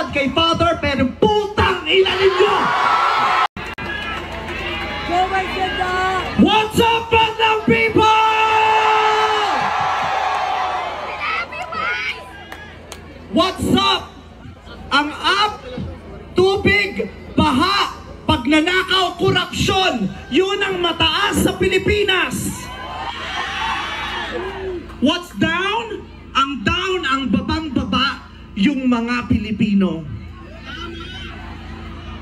patawad kay Father, pero putang ina ninyo! What's up, Bandang people? What's up? Ang up, tubig, baha, pagnanakaw, korupsyon, yun ang mataas sa Pilipinas. What's down? Ang down, ang babang-baba, yung mga Pilipino.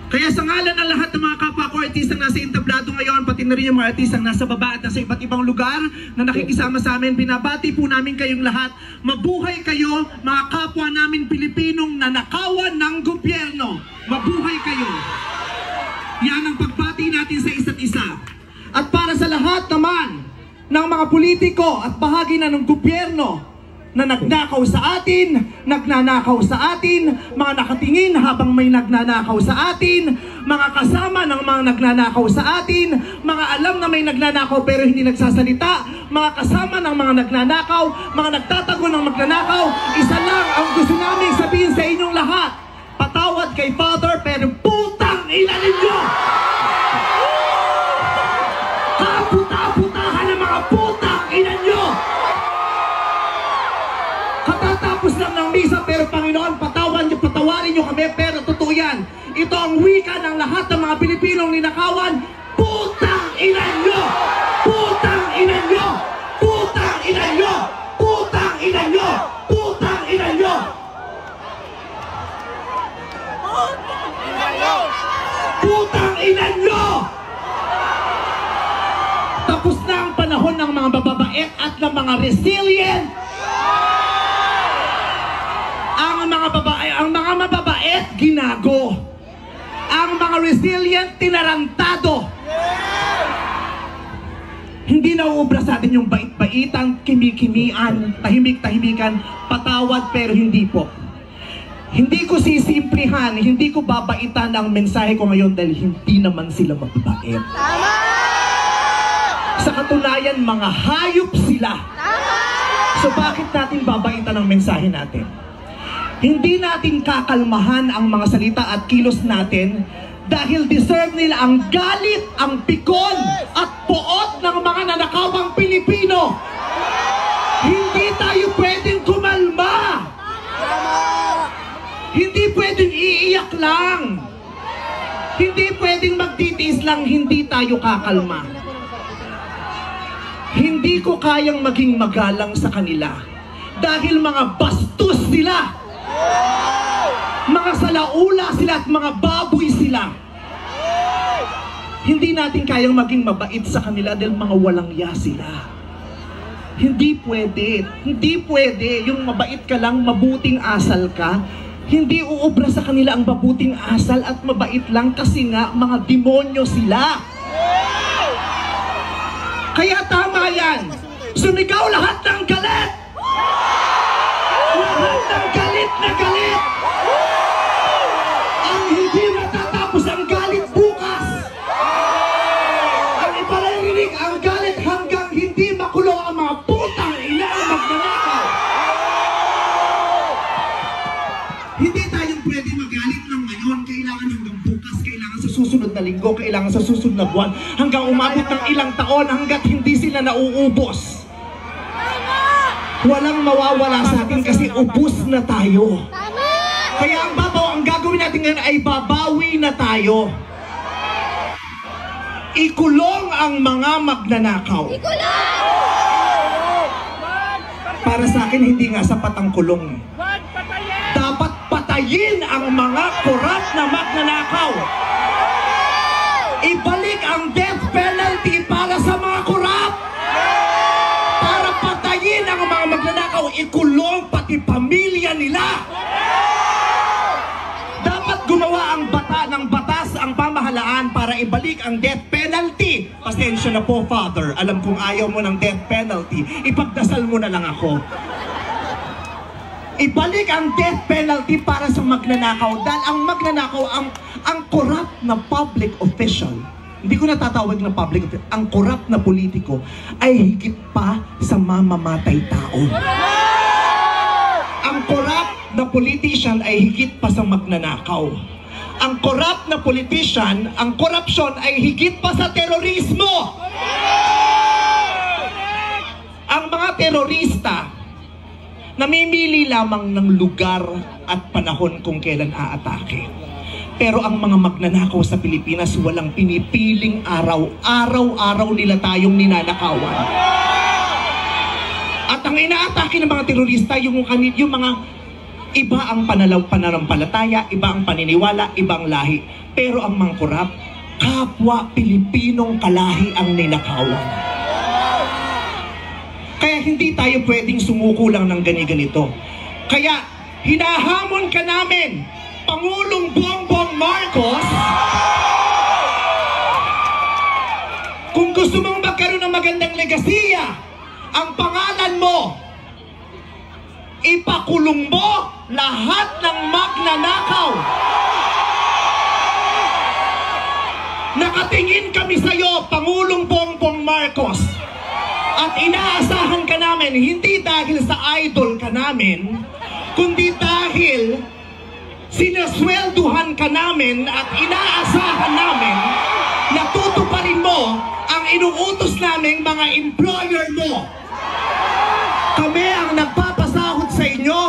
Kaya sa ngalan ng lahat ng mga kapwa ko artistang nasa entablado ngayon, pati na rin yung mga artistang nasa baba at nasa iba't ibang lugar na nakikisama sa amin, binabati po namin kayong lahat. Mabuhay kayo, mga kapwa namin Pilipinong nanakawan ng gobyerno. Mabuhay kayo. Yan ang pagbati natin sa isa't isa. At para sa lahat naman ng mga politiko at bahagi na ng gobyerno na nagnakaw sa atin, nagnanakaw sa atin, mga nakatingin habang may nagnanakaw sa atin, mga kasama ng mga nagnanakaw sa atin, mga alam na may nagnanakaw pero hindi nagsasalita, mga kasama ng mga nagnanakaw, mga nagtatago ng magnanakaw, isa lang ang gusto namin sabihin sa inyong lahat, patawad kay Father, pero putang ina ninyo! Kaputa-putahan ng mga putang ina nyo! Katatapos lang ng misa, pero Panginoon, patawarin nyo kami, pero totoo yan. Ito ang wika ng lahat ng mga Pilipinong ninakawan, putang ina nyo! Putang ina nyo! Putang ina nyo! Putang ina nyo! Putang ina nyo! Putang ina nyo! Tapos na ang panahon ng mga bababait at ng mga resilient. Ang mga mababait, ginago. Ang mga resilient, tinarantado. Hindi nauubra sa atin yung bait-baitan, kimi-kimian, tahimik-tahimikan, patawad pero hindi po. Hindi ko sisimplihan, hindi ko babaitan ang mensahe ko ngayon dahil hindi naman sila mababait. Sa katunayan, mga hayop sila. So bakit natin babaitan ang mensahe natin? Hindi natin kakalmahan ang mga salita at kilos natin dahil deserve nila ang galit, ang pikon at poot ng mga nanakawang Pilipino. Hindi tayo pwedeng kumalma. Hindi pwedeng iiyak lang. Hindi pwedeng magtitiis lang, hindi tayo kakalma. Hindi ko kayang maging magalang sa kanila dahil mga bastos sila. Mga salaula sila at mga baboy sila. Hindi natin kayang maging mabait sa kanila dahil mga walang ya sila. Hindi pwede. Hindi pwede. Yung mabait ka lang, mabuting asal ka. Hindi uubra sa kanila ang mabuting asal at mabait lang kasi nga mga demonyo sila. Kaya tama yan. Sumigaw lahat ng galit. Lahat ng galit na galit. Ang hindi matatapos ang galit bukas. Ang iparirinig ang galit hanggang hindi makulong ang mga putang ina ang magnanakaw. Hindi tayong pwede magalit ng ngayon. Kailangan hanggang bukas, kailangan sa susunod na linggo, kailangan sa susunod na buwan, hanggang umabot ng ilang taon hanggat hindi sila nauubos. Walang mawawala sa atin kasi ubos na tayo. Kaya ang gagawin natin ngayon ay babawi na tayo. Ikulong ang mga magnanakaw. Para sa akin, hindi nga sapat ang kulong. Dapat patayin ang mga korap na magnanakaw. Ibalik ang death penalty para sa mga korap. Para patayin ang mga magnanakaw, ikulong pati pamilya nila. Dapat gumawa ang batas, ang pamahalaan para ibalik ang death penalty. Pasensya na po, Father. Alam kong ayaw mo ng death penalty. Ipagdasal mo na lang ako. Ibalik ang death penalty para sa magnanakaw. Dahil ang magnanakaw, ang corrupt na public official, hindi ko natatawag na public official, ang corrupt na politiko ay higit pa sa mamamatay tao. Ang corrupt na politician ay higit pa sa magnanakaw. Ang corrupt na politician, ang korupsyon ay higit pa sa terorismo. Ang mga terorista, namimili lamang ng lugar at panahon kung kailan aatake. Pero ang mga magnanakaw sa Pilipinas, walang pinipiling araw. Araw-araw nila tayong ninanakawan. At ang inaatake ng mga terorista, yung mga iba ang pananampalataya, iba ang paniniwala, ibang lahi. Pero ang mga korap, kapwa Pilipinong kalahi ang ninakawan. Kaya hindi tayo pwedeng sumuko lang ng ganito. Kaya hinahamon ka namin, Pangulong Bongbong Marcos, kung gusto mong magkaroon ng magandang legasiya, ang pangalan mo, ipakulong mo lahat ng magnanakaw. Nakatingin kami sa iyo, Pangulong Bongbong Marcos. At inaasahan ka namin, hindi dahil sa idol ka namin, kundi dahil sinaswelduhan ka namin at inaasahan namin na tutuparin mo ang inuutos naming mga employer mo. Kami ang nagpapasahod sa inyo.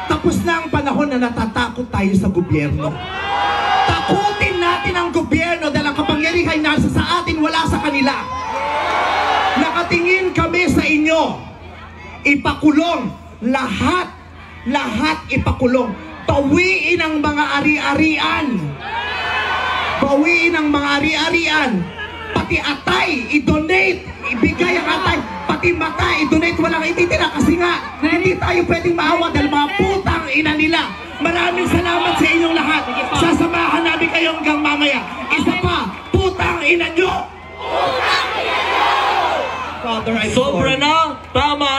Tapos na ang panahon na natatakot tayo sa gobyerno. Takutin natin ang gobyerno dahil ang kapangyarihan nasa sa atin, wala sa kanila. Nakatingin kami sa inyo. Ipakulong lahat ipakulong. Bawiin ang mga ari-arian. Bawiin ang mga ari-arian. Pati atay, i-donate, ibigay ang atay. Pati mata, i-donate, walang ititira kasi nga hindi tayo pwedeng maawa dahil mga putang ina nila. Maraming salamat sa inyong lahat. Sasamahan namin kayo hanggang mamaya. Isa pa, putang ina nyo! Father, I Sobra na! Tama na!